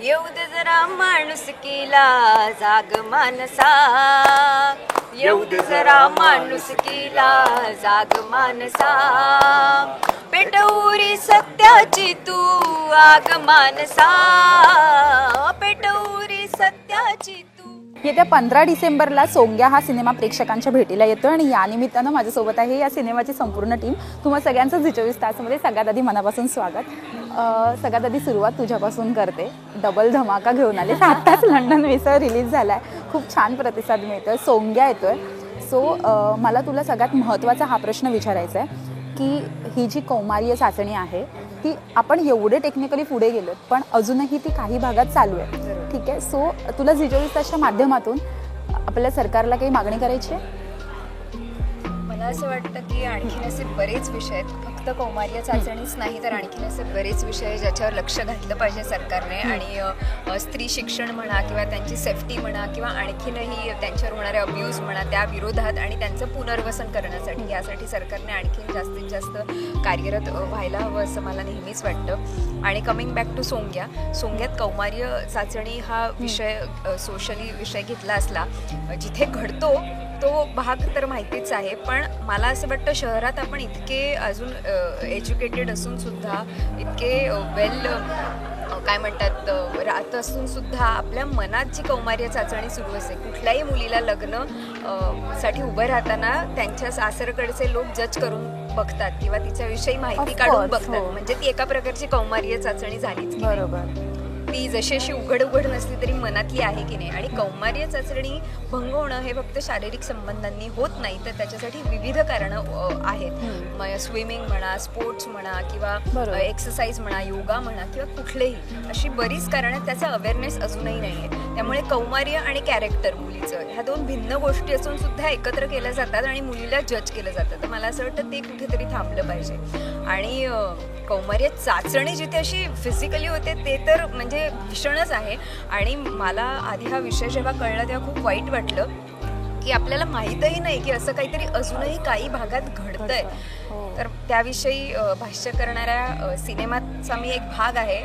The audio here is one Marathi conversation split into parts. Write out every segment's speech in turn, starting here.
येऊ दे जरा माणुसकीला जाग मानसा, येऊ दे जरा माणुसकीला जाग मानसा, पेटवरी सत्याची तू आग मानसा, पेटवरी सत्याची तू. येत्या 15 डिसेंबरला सोंग्या हा सिनेमा प्रेक्षकांच्या भेटीला येतो आणि या निमित्तानं माझ्यासोबत आहे या सिनेमाची संपूर्ण टीम. तुम्हा सगळ्यांचं झी 24 तासमध्ये सगळ्यात आधी मनापासून स्वागत. सगळ्यात आधी सुरुवात तुझ्यापासून करते. डबल धमाका घेऊन आले. आत्ताच लंडन मिसळ रिलीज झाला आहे, खूप छान प्रतिसाद मिळतोय, सोंग्या येतोय. सो मला तुला सगळ्यात महत्त्वाचा हा प्रश्न विचारायचा आहे की ही जी कौमार्य चाचणी आहे ती आपण एवढे टेक्निकली पुढे गेलोत पण अजूनही ती काही भागात चालू आहे, ठीक आहे. सो तुला झी 24 तासच्या माध्यमातून आपल्या सरकारला काही मागणी करायची आहे? मला असं वाटतं की आणखीन असे बरेच विषय आहेत, फक्त कौमार्य चाचणीच नाही तर आणखीन असे बरेच विषय आहेत ज्याच्यावर लक्ष घातलं पाहिजे सरकारने. आणि स्त्री शिक्षण म्हणा किंवा त्यांची सेफ्टी म्हणा किंवा आणखीनही त्यांच्यावर होणारे अब्यूज म्हणा त्या विरोधात आणि त्यांचं पुनर्वसन करण्यासाठी यासाठी सरकारने आणखीन जास्तीत जास्त कार्यरत व्हायला हवं असं मला नेहमीच वाटतं. आणि कमिंग बॅक टू सोंग्यात कौमार्य चाचणी हा विषय सोशली विषय घेतला असला जिथे घडतो तो भाग तर माहितीच आहे, पण मला असं वाटतं शहरात आपण इतके अजून एज्युकेटेड असून सुद्धा इतके वेल काय म्हणतात राहत असून सुद्धा आपल्या मनात जी कौमार्य चाचणी सुरू असते, कुठल्याही मुलीला लग्न साठी उभं राहताना त्यांच्या सासरकडचे लोक जज करून बघतात किंवा तिच्याविषयी माहिती काढून बघतात, म्हणजे ती एका प्रकारची कौमार्य चाचणी झालीच. बरोबर, ती जशी अशी उघड नसली तरी मनातली आहे की नाही. आणि कौमार्य चाचणी भंग होणं हे फक्त शारीरिक संबंधांनी होत नाही तर त्याच्यासाठी विविध कारणं आहेत. स्विमिंग म्हणा, स्पोर्ट्स म्हणा किंवा एक्सरसाइज म्हणा, योगा म्हणा किंवा कुठलेही अशी बरीच कारणं, त्याचा अवेअरनेस अजूनही नाही आहे. त्यामुळे कौमार्य आणि कॅरेक्टर मुलीचं ह्या दोन भिन्न गोष्टी असून सुद्धा एकत्र केल्या जातात आणि मुलीला जज केलं जातं. तर मला असं वाटतं ते कुठेतरी थांबलं पाहिजे. आणि कौमार्य चाचणी जिथे अशी फिजिकली होते ते तर म्हणजे भीषणच आहे. आणि मला आधी हा विषय जेव्हा कळला तेव्हा खूप वाईट वाटलं की आपल्याला माहीतही नाही की असं काहीतरी अजूनही काही भागात घडतंय. तर त्याविषयी भाष्य करणाऱ्या सिनेमाचा मी एक भाग आहे,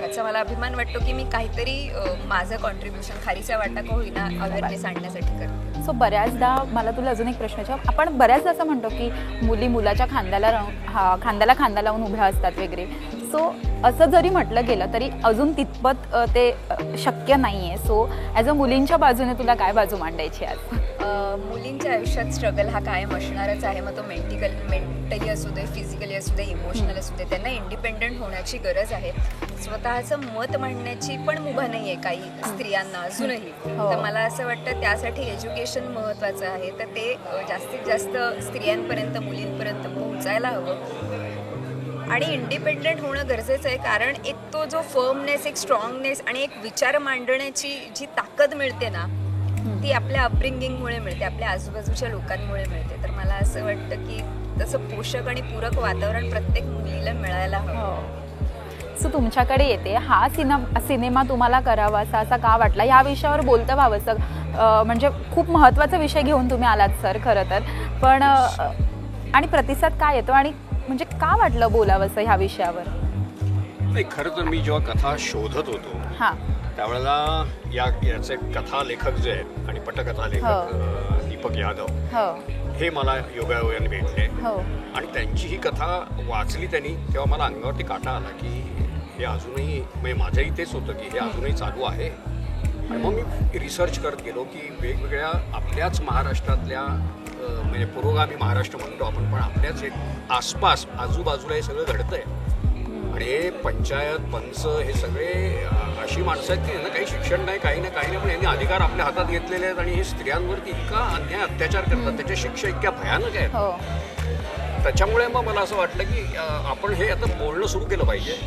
याचा मला अभिमान वाटतो की मी काहीतरी माझं कॉन्ट्रीब्युशन खारीचा वाटा का होईना अवेअरनेस आणण्यासाठी करते. सो बऱ्याचदा मला तुला अजून एक प्रश्न विचार, आपण बऱ्याचदा असं म्हणतो की मुली मुलाच्या खांद्याला खांदा लावून उभ्या असतात वगैरे. सो असं जरी म्हटलं गेलं तरी अजून तितपत ते शक्य नाही आहे. सो ॲज अ मुलींच्या बाजूने तुला काय बाजू मांडायची आज? मुलींच्या आयुष्यात स्ट्रगल हा कायम असणारच आहे, मग तो मेंटली असू दे, फिजिकली असू दे, इमोशनल असू दे. त्यांना इंडिपेंडंट होण्याची गरज आहे. स्वतःचं मत मांडण्याची पण मुभा नाही आहे काही स्त्रियांना अजूनही. तर मला असं वाटतं त्यासाठी एज्युकेशन महत्त्वाचं आहे, तर ते जास्तीत जास्त स्त्रियांपर्यंत मुलींपर्यंत पोहोचायला हवं. आणि इंडिपेंडंट होणं गरजेचं आहे, कारण एक तो जो फर्मनेस, एक स्ट्रॉंगनेस आणि एक विचार मांडण्याची जी ताकद मिळते ना ती आपल्या अपब्रिंगिंगमुळे मिळते, आपल्या आजूबाजूच्या लोकांमुळे मिळते. तर मला असं वाटतं की तसं पोषक आणि पूरक वातावरण प्रत्येक मुलीला मिळायला हवं. सो तुमच्याकडे येते, हा सिनेमा तुम्हाला करावासा असा का वाटला? ह्या विषयावर बोलतं व्हावंसं, म्हणजे खूप महत्त्वाचा विषय घेऊन तुम्ही आलात सर खरं तर. पण आणि प्रतिसाद काय येतो आणि म्हणजे का वाटलं बोलावंसं ह्या विषयावर? नाही, खरं तर मी जेव्हा कथा शोधत होतो त्यावेळेला याचे कथा लेखक जे आहेत आणि पटकथा लेखक दीपक यादव हे मला योगायोगाने भेटले आणि त्यांची ही कथा वाचली त्यांनी, तेव्हा मला अंगावरती काटा आला की हे अजूनही, म्हणजे माझंही तेच होतं की हे अजूनही चालू आहे. आणि मग मी रिसर्च करत गेलो की वेगवेगळ्या आपल्याच महाराष्ट्रातल्या, म्हणजे पुरोगामी महाराष्ट्र म्हणतो आपण, पण आपल्याच एक आसपास आजूबाजूला हे सगळं घडतंय. आणि हे पंचायत पंच हे सगळे अशी माणसं आहेत की यांना काही शिक्षण नाही, काही नाही, पण यांनी अधिकार आपल्या हातात घेतलेले आहेत आणि हे स्त्रियांवरती इतका अन्याय अत्याचार करतात, त्याच्या शिक्षा इतक्या भयानक आहेत. त्याच्यामुळे मग मला असं वाटलं की आपण हे आता बोलणं सुरू केलं पाहिजे.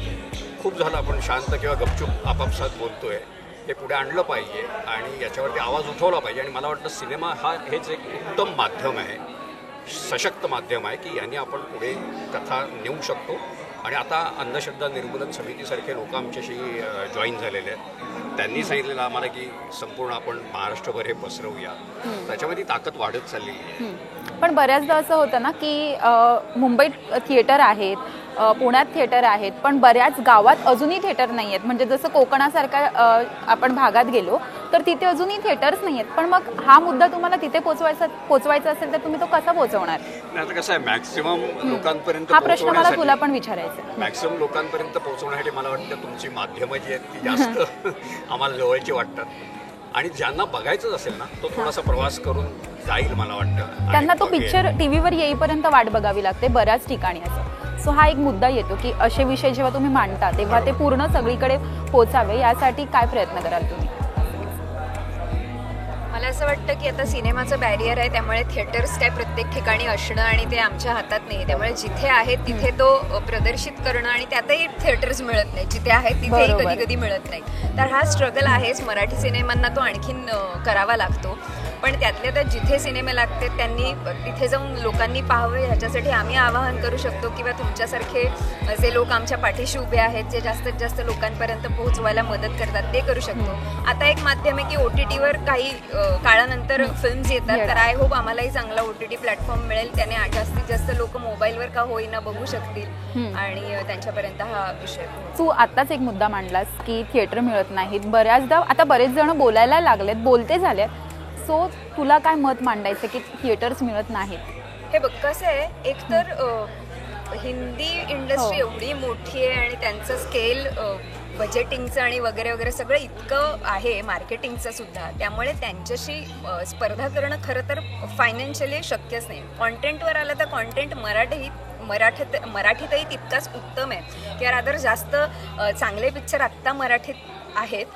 खूप झालं आपण शांत किंवा गपचूप आपापसात बोलतोय, हे पुढे आणलं पाहिजे आणि याच्यावरती आवाज उठवला पाहिजे. आणि मला वाटतं सिनेमा हेच एक उत्तम माध्यम आहे, सशक्त माध्यम आहे की यांनी आपण पुढे कथा नेऊ शकतो. आणि आता अंधश्रद्धा निर्मूलन समितीसारखे लोक आमच्याशी जॉईन झालेले आहेत. त्यांनी सांगितलेलं आम्हाला की संपूर्ण आपण महाराष्ट्रभर हे पसरवूया, त्याच्यामध्ये ताकद वाढत चाललेली आहे. पण बऱ्याचदा असं होतं ना की मुंबईत थिएटर आहेत, पुण्यात थिएटर आहेत, पण बऱ्याच गावात अजूनही थिएटर नाही आहेत. म्हणजे जसं कोकणासारख्या आपण भागात गेलो तर तिथे अजूनही थिएटर्स नाही आहेत. पण मग हा मुद्दा तुम्हाला तिथे पोचवायचा असेल तर तुम्ही तो कसा पोचवणार? आता कसं आहे, मॅक्सिमम लोकांपर्यंत हा प्रश्न मला तुला पण विचारायचा आहे. मॅक्सिमम लोकांपर्यंत पोहोचवण्यासाठी मला वाटतं तुमची माध्यमं जी आहेत ती जास्त आम्हाला जवळची वाटतात. आणि ज्यांना बघायचंच असेल ना तो थोडासा प्रवास करून जाईल मला वाटतं. त्यांना तो पिक्चर टीव्हीवर येईपर्यंत वाट बघावी लागते बऱ्याच ठिकाणी असं. सो हा एक मुद्दा येतो की असे विषय जेव्हा तुम्ही मांडता तेव्हा ते पूर्ण सगळीकडे पोचावे, यासाठी काय प्रयत्न कराल तुम्ही? मला असं वाटतं की आता सिनेमाचं बॅरियर आहे, त्यामुळे थिएटर्स काय प्रत्येक ठिकाणी असणं आणि ते आमच्या हातात नाही. त्यामुळे जिथे आहे तिथे तो प्रदर्शित करणं, आणि त्यातही थिएटर्स मिळत नाही, जिथे आहेत तिथेही कधी कधी मिळत नाही. तर हा स्ट्रगल आहेच. मराठी सिनेमांना तो आणखीन करावा लागतो. पण त्यातल्या त्यात जिथे सिनेमे लागते त्यांनी तिथे जाऊन लोकांनी पाहावे, ह्याच्यासाठी आम्ही आवाहन करू शकतो. किंवा तुमच्यासारखे जे लोक आमच्या पाठीशी उभे आहेत, जे जास्तीत जास्त लोकांपर्यंत पोहोचवायला मदत करतात, ते करू शकतो. आता एक माध्यम आहे की OTTवर काही काळानंतर फिल्म्स येतात, तर आय होप आम्हालाही चांगला OTT प्लॅटफॉर्म मिळेल. त्याने जास्तीत जास्त लोक मोबाईलवर का होईना बघू शकतील आणि त्यांच्यापर्यंत हा विषय. तू आत्ताच एक मुद्दा मांडलास की थिएटर मिळत नाहीत. बऱ्याचदा आता बरेच जण बोलायला लागलेत, बोलते झालेत. सो तुला काय मत मांडायचं की थिएटर्स मिळत नाहीत? हे बघ कसं आहे, एकतर हिंदी इंडस्ट्री एवढी मोठी आहे आणि त्यांचं स्केल बजेटिंगचं आणि वगैरे वगैरे सगळं इतकं आहे, मार्केटिंगचं सुद्धा. त्यामुळे त्यांच्याशी स्पर्धा करणं खरं तर फायनान्शियली शक्यच नाही. कॉन्टेंटवर आलं तर कॉन्टेंट मराठीतही तितकाच उत्तम आहे, की रादर जास्त चांगले पिक्चर आत्ता मराठीत आहेत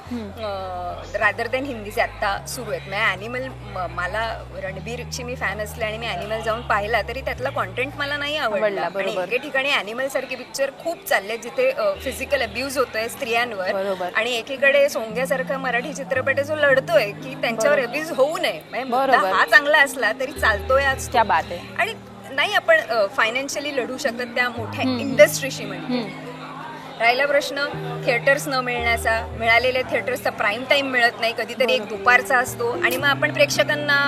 रादर दॅन हिंदीचे आत्ता सुरू आहेत. म्हणजे ॲनिमल, मला रणबीरची मी फॅन असले आणि मी ॲनिमल जाऊन पाहिला तरी त्यातला कॉन्टेंट मला नाही आवडला. आणि एके ठिकाणी ॲनिमल सारखे पिक्चर खूप चालले जिथे फिजिकल अब्यूज होतोय स्त्रियांवर, आणि एकीकडे सोंग्यासारखा मराठी चित्रपट जो लढतोय की त्यांच्यावर अब्यूज होऊ नये. म्हणजे हा चांगला असला तरी चालतोय आज त्या बात आहे. आणि नाही आपण फायनान्शियली लढू शकत त्या मोठ्या इंडस्ट्रीशी. म्हणजे राहिला प्रश्न थिएटर्स न मिळण्याचा, मिळालेल्या थिएटर्सचा प्राईम टाईम मिळत नाही, कधीतरी एक दुपारचा असतो, आणि मग आपण प्रेक्षकांना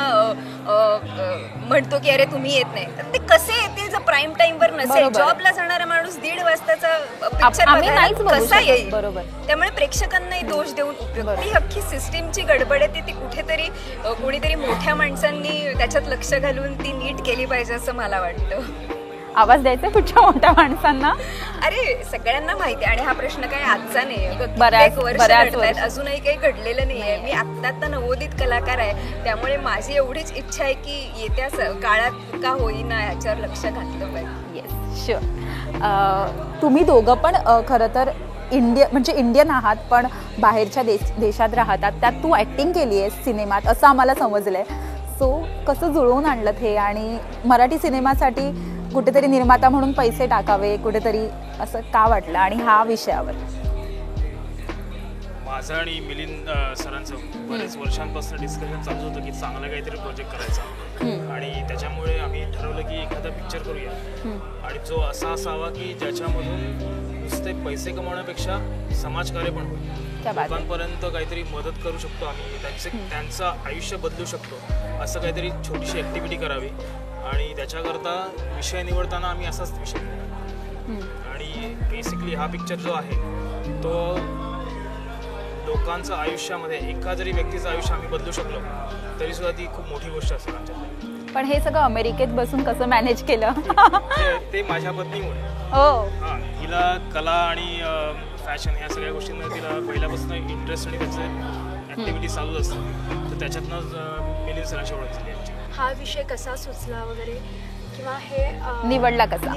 म्हणतो की अरे तुम्ही येत नाही. तर ते कसे येतील जर प्राईम टाईमवर नसेल? जॉबला जाणारा माणूस 1.5 वाजताचा पिक्चर कसा येईल? त्यामुळे प्रेक्षकांनाही दोष देऊन उपयोग. ती अख्खी सिस्टीमची गडबड आहे, ती कुठेतरी कोणीतरी मोठ्या माणसांनी त्याच्यात लक्ष घालून ती नीट केली पाहिजे असं मला वाटतं. आवाज द्यायचा कुठच्या मोठ्या माणसांना? अरे सगळ्यांना माहिती आहे, आणि हा प्रश्न काही आजचा नाही, बऱ्याच वर्ष अजूनही काही घडलेलं नाहीये. मी आत्ता नवोदित कलाकार आहे, त्यामुळे माझी एवढीच इच्छा आहे की येत्या काळात का होईना याच्यावर लक्ष घातलं पाहिजे. Yes, sure. तुम्ही दोघं पण खरं तर इंडियन आहात, पण बाहेरच्या देशात राहतात. त्यात तू ॲक्टिंग केली आहेस सिनेमात असं आम्हाला समजलंय. सो कसं जुळवून आणलं हे? आणि मराठी सिनेमासाठी कुठेतरी निर्माता म्हणून पैसे टाकावे कुठेतरी असं का वाटलं? आणि हा विषयावर माझं आणि मिलिंद सरांचं बरेच वर्षांपासून डिस्कशन चालू होतं की चांगला काहीतरी प्रोजेक्ट करायचा, आणि त्याच्यामुळे आम्ही ठरवलं की एखादा पिक्चर करूया, आणि जो असा असावा की ज्याच्यामधून नुसते पैसे कमवण्यापेक्षा समाजकार्य पण होईल, लोकांपर्यंत काहीतरी मदत करू शकतो आम्ही, त्यांचं आयुष्य बदलू शकतो, असं काहीतरी छोटीशी ॲक्टिव्हिटी करावी. आणि त्याच्याकरता विषय निवडताना आम्ही असाच विषय निवडला. आणि बेसिकली हा पिक्चर जो आहे तो लोकांचं आयुष्यामध्ये, एका जरी व्यक्तीचं आयुष्य आम्ही बदलू शकलो तरी सुद्धा ती खूप मोठी गोष्ट असेल आमच्यासाठी. पण हे सगळं अमेरिकेत बसून कसं मॅनेज केलं? ते माझ्या पत्नीमुळे. हो, तिला कला आणि फॅशन ह्या सगळ्या गोष्टींमध्ये तिला पहिल्यापासून इंटरेस्ट आणि त्याचं ॲक्टिव्हिटी चालूच असतं, तर त्याच्यातनं मिलिंद सरांशी ओळख झाली आमची. हा विषय कसा सुचला वगैरे, किंवा हे निवडला कसा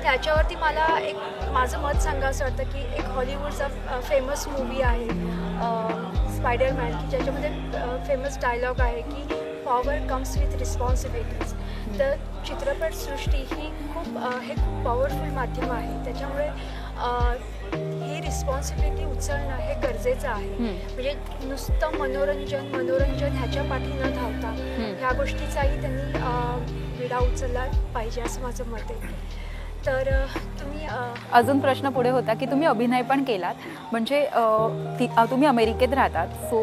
त्याच्यावरती मला एक माझं मत सांगा असं वाटतं की एक हॉलिवूडचा फेमस मूवी आहे स्पायडरमॅन, की ज्याच्यामध्ये फेमस डायलॉग आहे की पॉवर कम्स विथ रिस्पॉन्सिबिलिटीज. तर चित्रपटसृष्टी ही खूप पॉवरफुल माध्यम आहे, त्याच्यामुळे ही रिस्पॉन्सिबिलिटी उचलणं हे गरजेचं आहे. म्हणजे नुसतं मनोरंजन ह्याच्या पाठी न धावता ह्या गोष्टीचाही त्यांनी विडा उचलला पाहिजे असं माझं मत आहे. तर तुम्ही अजून प्रश्न पुढे होता की तुम्ही अभिनय पण केलात, म्हणजे तुम्ही अमेरिकेत राहतात, सो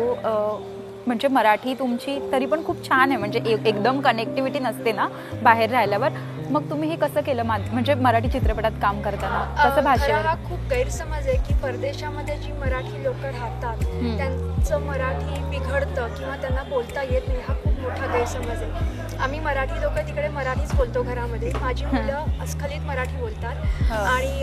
म्हणजे मराठी तुमची तरी पण खूप छान आहे, म्हणजे एकदम कनेक्टिव्हिटी नसते ना बाहेर राहिल्यावर. मग तुम्ही हे कसं केलं म्हणजे मराठी चित्रपटात काम करताना कसं भाषा? हा खूप गैरसमज आहे की परदेशामध्ये जी मराठी लोक राहतात त्यांचं मराठी बिघडतं किंवा त्यांना बोलता येत नाही, हा खूप मोठा गैरसमज आहे. आम्ही मराठी लोक तिकडे मराठीच बोलतो घरामध्ये. माझी मुलं अस्खलित मराठी बोलतात आणि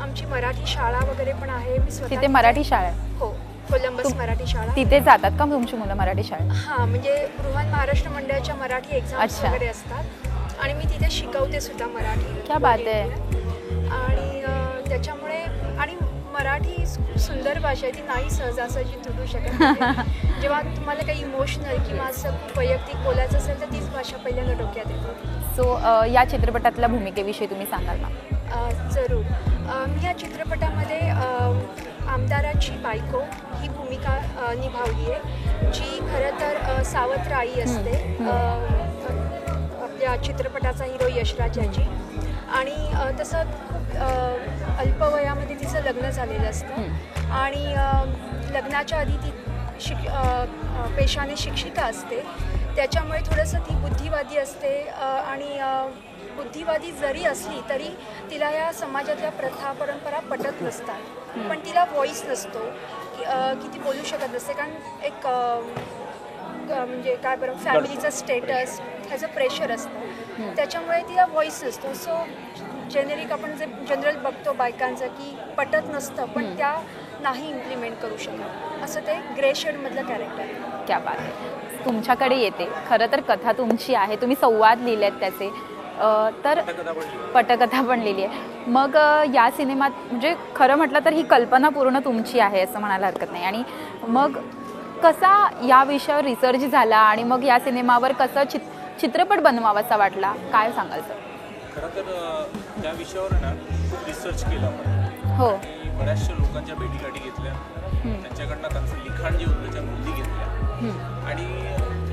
आमची मराठी शाळा वगैरे पण आहे. मी स्वतः तिथे मराठी शाळा आहे? हो, कोलंबस मराठी शाळा. तिथे जातात का तुमची मुलं मराठी शाळेत? हां, म्हणजे बृहन महाराष्ट्र मंडळाच्या मराठी एक्झाम्स वगैरे असतात आणि मी तिथे शिकवते सुद्धा मराठी. क्या बात आहे. आणि त्याच्यामुळे आणि मराठी खूप सुंदर भाषा आहे, ती नाही सहजासहजी तुटू शकत नाही. जेव्हा तुम्हाला काही इमोशनल किंवा असं खूप वैयक्तिक बोलायचं असेल तर तीच भाषा पहिल्यांदा डोक्यात येते. सो या चित्रपटातल्या भूमिकेविषयी तुम्ही सांगाल ना? जरूर. मी या चित्रपटामध्ये आमदाराची बायको ही भूमिका निभावली आहे, जी खरं तर सावत्र आई असते. आपल्या चित्रपटाचा हिरो यशराज याची. आणि तसं खूप अल्पवयामध्ये तिचं लग्न झालेलं असतं आणि लग्नाच्या आधी ती पेशाने शिक्षिका असते. त्याच्यामुळे थोडंसं ती बुद्धिवादी असते आणि बुद्धिवादी जरी असली तरी तिला या समाजातल्या प्रथा परंपरा पटत नसतात. पण तिला व्हॉईस नसतो की ती बोलू शकत नसते, कारण एक म्हणजे काय बरं फॅमिलीचं स्टेटस ह्याचं प्रेशर असतं, त्याच्यामुळे तिला व्हॉईस नसतो. सो जेनेरिक आपण जे जनरल बघतो बायकांचं की पटत नसतं पण त्या नाही इम्प्लिमेंट करू शकत, असं ते ग्रे शेडमधलं कॅरेक्टर आहे. क्या बात आहे. तुमच्याकडे येते खरं तर कथा तुमची आहे, तुम्ही संवाद लिहिले आहेत त्याचे, तर पटकथा पण लिहिली आहे. मग या सिनेमात म्हणजे खरं म्हटलं तर ही कल्पना पूर्ण तुमची आहे असं म्हणायला हरकत नाही. आणि मग कसा या विषयावर रिसर्च झाला आणि मग या सिनेमावर कसं चित्रपट बनवावासा वाटला, काय सांगाल सर? खरं तर त्या विषयावर ना खूप रिसर्च केला आपण. हो. बऱ्याचशा लोकांच्या भेटीगाठी घेतल्या, त्यांच्याकडनं त्यांचं लिखाण जे होतं त्याच्या नोंदी घेतल्या. आणि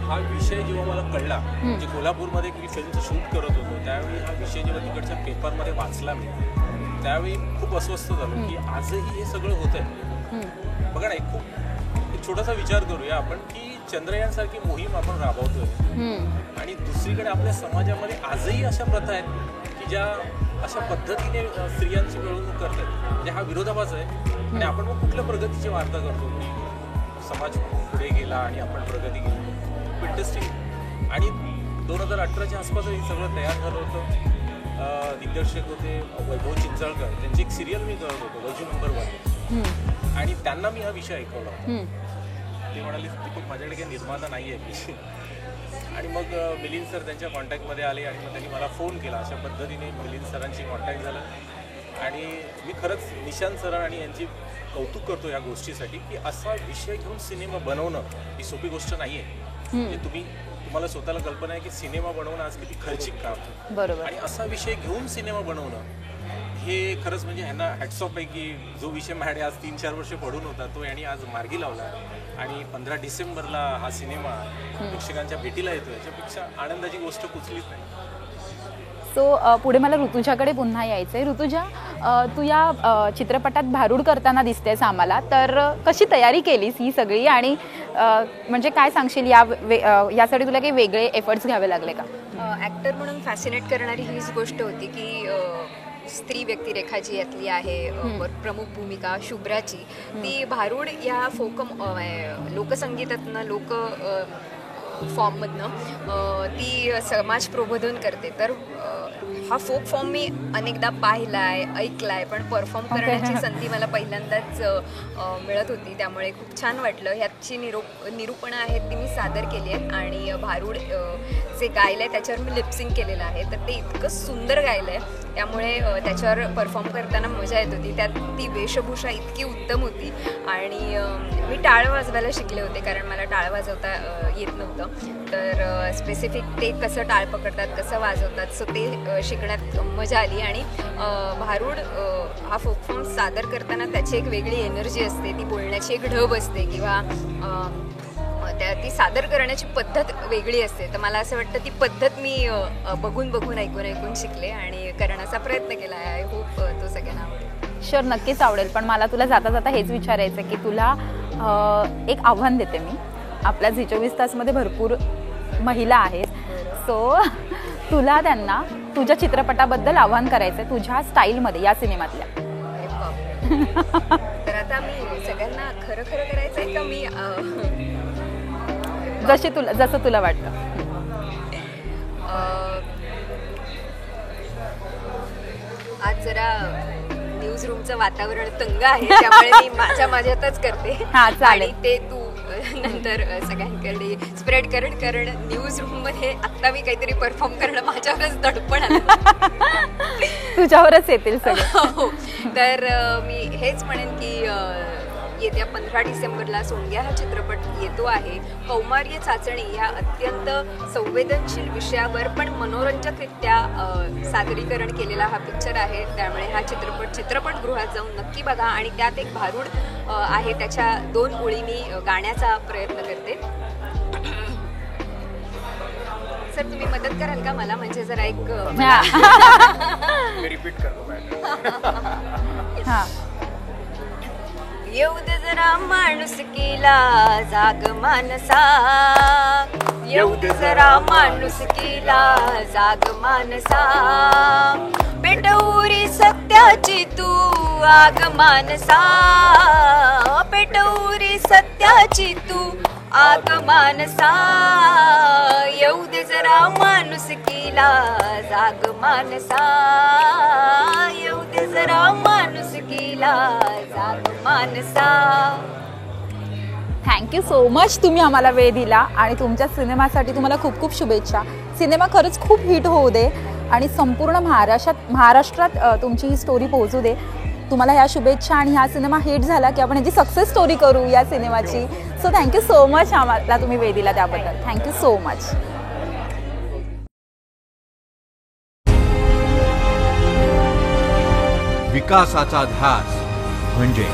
हा विषय जेव्हा मला कळला, म्हणजे कोल्हापूरमध्ये मी फिल्मचं शूट करत होतो त्यावेळी हा विषय जेव्हा तिकडच्या पेपरमध्ये वाचला मी, त्यावेळी खूप अस्वस्थ झालो की आजही हे सगळं होत आहे. बघा ना, एक छोटासा विचार करूया आपण की चंद्रयानसारखी मोहीम आपण राबवतोय आणि दुसरीकडे आपल्या समाजामध्ये आजही अशा प्रथा आहेत की ज्या अशा पद्धतीने स्त्रियांची मिळवणूक करतात. म्हणजे हा विरोधाभास आहे. आणि आपण मग कुठल्या प्रगतीची वार्ता करतो की समाज पुढे गेला आणि आपण प्रगती केली. इंटरेस्टिंग. आणि 2018च्या आसपास हे सगळं तयार झालं होतं. दिग्दर्शक होते वैभव चिंचाळकर, त्यांची एक सिरियल मी करत होतो वैजू नंबर 1, आणि त्यांना मी हा विषय ऐकवला होता. ते म्हणाले दीपक माझ्याकडे काही निर्माता नाही आहे. आणि मग मिलिंद सर त्यांच्या कॉन्टॅक्टमध्ये आले आणि मग त्यांनी मला फोन केला. अशा पद्धतीने मिलिंद सरांशी कॉन्टॅक्ट झालं आणि मी खरंच निशांत सर आणि यांची कौतुक करतो या गोष्टीसाठी की असा विषय घेऊन सिनेमा बनवणं ही सोपी गोष्ट नाही आहे. म्हणजे तुम्हाला स्वतःला कल्पना आहे की सिनेमा बनवणं आज किती खर्चिक काम. बरोबर. आणि असा विषय घेऊन सिनेमा बनवणं हे खरंच म्हणजे ह्यांना हॅट्स ऑफ आहे की जो विषय माझ्याकडे आज 3-4 वर्ष पडून होता तो यांनी आज मार्गी लावला आणि 15 डिसेंबरला हा सिनेमा प्रेक्षकांच्या भेटीला येतो. याच्यापेक्षा आनंदाची गोष्ट कुठलीच नाही. सो पुढे मला ऋतुजाकडे पुन्हा यायचं आहे. ऋतुजा, तू या चित्रपटात भारूड करताना दिसतेस आम्हाला, तर कशी तयारी केलीस ही सगळी आणि म्हणजे काय सांगशील यासाठी तुला काही वेगळे एफर्ट्स घ्यावे लागले का? ॲक्टर म्हणून फॅसिनेट करणारी हीच गोष्ट होती की स्त्री व्यक्तिरेखा जी यातली आहे प्रमुख भूमिका शुभ्राची, ती भारूड या लोकसंगीतातनं फॉर्ममधनं ती समाज प्रबोधन करते. तर हा फोक फॉर्म मी अनेकदा पाहिलाय, ऐकलाय, पण परफॉर्म करण्याची संधी मला पहिल्यांदाच मिळत होती. त्यामुळे खूप छान वाटलं. ह्याची निरूपणं आहेत ती मी सादर केली आहेत आणि भारूड जे गायलं आहे त्याच्यावर मी लिपसिंग केलेलं आहे. तर ते इतकं सुंदर गायलं आहे, त्यामुळे त्याच्यावर परफॉर्म करताना मजा येत होती. त्यात ती वेशभूषा इतकी उत्तम होती आणि मी टाळ वाजवायला शिकले होते, कारण मला टाळ वाजवता येत नव्हतं. तर स्पेसिफिक ते कसं टाळ पकडतात, कसं वाजवतात, सो ते शिकण्यात मजा आली. आणि भारूड हा फोक फॉर्म सादर करताना त्याची एक वेगळी एनर्जी असते, ती बोलण्याची एक ढब असते किंवा ती सादर करण्याची पद्धत वेगळी असते. तर मला असं वाटतं ती पद्धत मी बघून ऐकून शिकले आणि करण्याचा प्रयत्न केला आहे. आय होप तो सगळ्यांना आवडेल. शुअर, नक्कीच आवडेल. पण मला तुला जाता जाता हेच विचारायचं की तुला एक आव्हान देते मी आपल्या झी 24 तासमध्ये भरपूर महिला आहेत, सो तुला त्यांना तुझ्या चित्रपटाबद्दल आवाहन करायचं आहे तुझ्या स्टाईलमध्ये या सिनेमातल्या. तर आता मी सगळ्यांना खरं खरं करायचं आहे का मी जसं तुला वाटतं. आज जरा न्यूज रूमचं वातावरण तंग आहे, त्यामुळे मी माझ्यातच करते. हा, चालेल. आणि ते तू नंतर सगळ्यांकडे स्प्रेड कारण न्यूज रूम मध्ये आता मी काहीतरी परफॉर्म करणं माझ्यावरच दडपण आलं. तुझ्यावरच येतील सगळे. हो, तर मी हेच म्हणेन की येत्या 15 डिसेंबरला सोंग्या हा चित्रपट येतो आहे. कौमार्य चाचणी या अत्यंत संवेदनशील विषयावर पण मनोरंजकरित्या सादरीकरण केलेला हा पिक्चर आहे. त्यामुळे हा चित्रपटगृहात जाऊन नक्की बघा. आणि त्यात एक भारूड आहे, त्याच्या 2 ओळी मी गाण्याचा प्रयत्न करते. सर तुम्ही मदत कराल का मला, म्हणजे जरा एक रिपीट करतो. येऊ दे जरा माणुसकीला जाग मानसा, येऊ दे जरा माणुसकीला जाग मानसा, पेटवरी सत्याची तू आग मानसा, पेटवरी सत्याची तू आग मानसा, येऊ दे जरा माणुसकीला जाग मानसा, येऊ दे जरा माणुसकीला जाग मानसा. थँक्यू सो मच, तुम्ही आम्हाला वेळ दिला आणि तुमच्या सिनेमासाठी तुम्हाला खूप खूप शुभेच्छा. सिनेमा खरंच खूप हिट होऊ दे आणि संपूर्ण महाराष्ट्रात तुमची ही स्टोरी पोहोचू दे. तुम्हाला ह्या शुभेच्छा. आणि हा सिनेमा हिट झाला की आपण ह्याची सक्सेस स्टोरी करू या सिनेमाची. सो थँक्यू सो मच आम्हाला तुम्ही वेळ दिला त्याबद्दल. Thank you so much. विकासाचा ध्यास म्हणजे